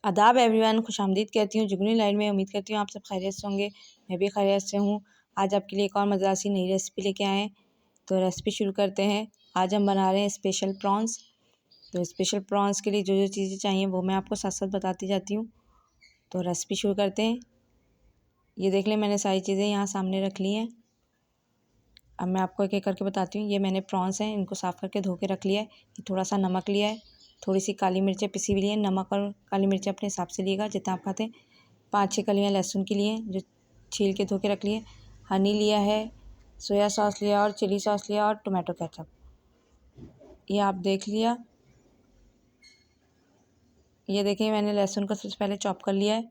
आदाब एवरीवन, खुशामदीद कहती हूँ जुगनी लाइन में। उम्मीद करती हूँ आप सब खैरियत से होंगे। मैं भी खैरियत से हूँ। आज आपके लिए एक और मज़ेदार सी नई रेसिपी लेके आए हैं। तो रेसिपी शुरू करते हैं। आज हम बना रहे हैं स्पेशल प्रॉन्स। तो स्पेशल प्रॉन्स के लिए जो जो चीज़ें चाहिए वो मैं आपको साथ साथ बताती जाती हूँ। तो रेसिपी शुरू करते हैं। ये देख लें, मैंने सारी चीज़ें यहाँ सामने रख ली हैं। अब मैं आपको एक एक करके बताती हूँ। ये मैंने प्रॉन्स हैं, इनको साफ़ करके धो के रख लिया है। ये थोड़ा सा नमक लिया है, थोड़ी सी काली मिर्चें पिसी हुई लिए। नमक और काली मिर्चें अपने हिसाब से लिएगा जितना आप खाते हैं। 5-6 कलियाँ लहसुन की लिए जो छील के धो के रख लिए। हनी लिया है, सोया सॉस लिया और चिली सॉस लिया और टोमेटो केचप। ये आप देख लिया। ये देखिए, मैंने लहसुन को सबसे पहले चॉप कर लिया है।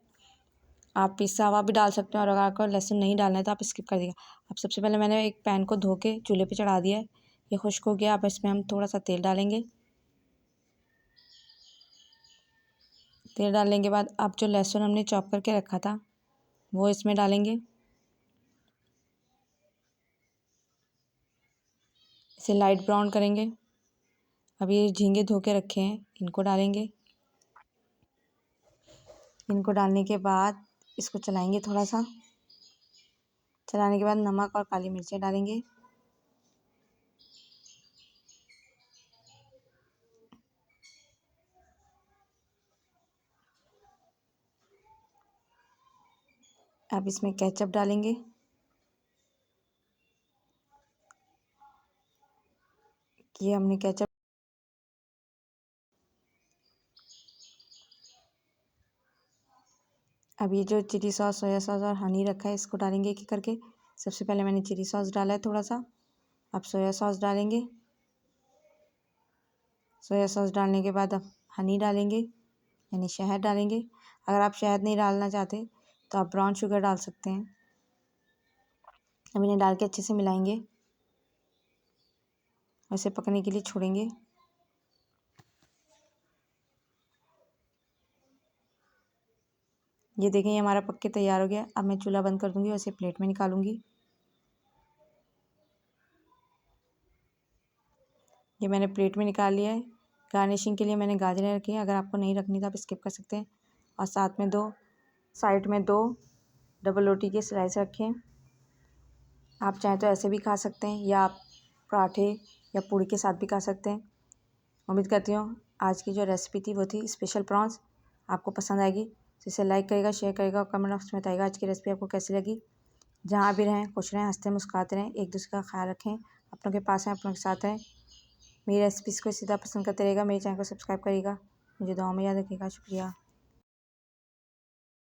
आप पिसा हुआ भी डाल सकते हैं और अगर आपको लहसुन नहीं डालना है तो आप स्किप कर दीजिएगा। अब सबसे पहले मैंने एक पैन को धो के चूल्हे पे चढ़ा दिया है। ये खुश्क हो गया। अब इसमें हम थोड़ा सा तेल डालेंगे। तेल डालने के बाद अब जो लहसुन हमने चॉप करके रखा था वो इसमें डालेंगे। इसे लाइट ब्राउन करेंगे। अब ये झींगे धो के रखे हैं, इनको डालेंगे। इनको डालने के बाद इसको चलाएंगे थोड़ा सा। चलाने के बाद नमक और काली मिर्चें डालेंगे। अब इसमें केचप डालेंगे। ये हमने केचप, अब ये जो चिली सॉस, सोया सॉस और हनी रखा है इसको डालेंगे एक एक करके। सबसे पहले मैंने चिली सॉस डाला है थोड़ा सा। अब सोया सॉस डालेंगे। सोया सॉस डालने के बाद अब हनी डालेंगे, यानी शहद डालेंगे। अगर आप शहद नहीं डालना चाहते तो आप ब्राउन शुगर डाल सकते हैं। अब इन्हें डाल के अच्छे से मिलाएंगे और इसे पकने के लिए छोड़ेंगे। ये देखें, ये हमारा पक के तैयार हो गया। अब मैं चूल्हा बंद कर दूंगी और इसे प्लेट में निकालूंगी। ये मैंने प्लेट में निकाल लिया है। गार्निशिंग के लिए मैंने गाजरें रखी हैं। अगर आपको नहीं रखनी तो आप स्किप कर सकते हैं। और साथ में साइड में दो डबल रोटी के स्लाइस रखे हैं। आप चाहें तो ऐसे भी खा सकते हैं या आप पराठे या पूड़ी के साथ भी खा सकते हैं। उम्मीद करती हूँ आज की जो रेसिपी थी वो थी स्पेशल प्रॉन्स, आपको पसंद आएगी। तो इसे लाइक करेगा, शेयर करेगा और कमेंट बॉक्स में बताएगा आज की रेसिपी आपको कैसी लगी। जहाँ भी रहें खुश रहें, हंसते मुस्कुराते रहें, एक दूसरे का ख्याल रखें। अपनों के पास हैं, अपनों के साथ हैं। मेरी रेसिपीज़ को इसी तरह पसंद करते रहेगा। मेरे चैनल को सब्सक्राइब करिएगा। मुझे दुआ में याद रखिएगा। शुक्रिया।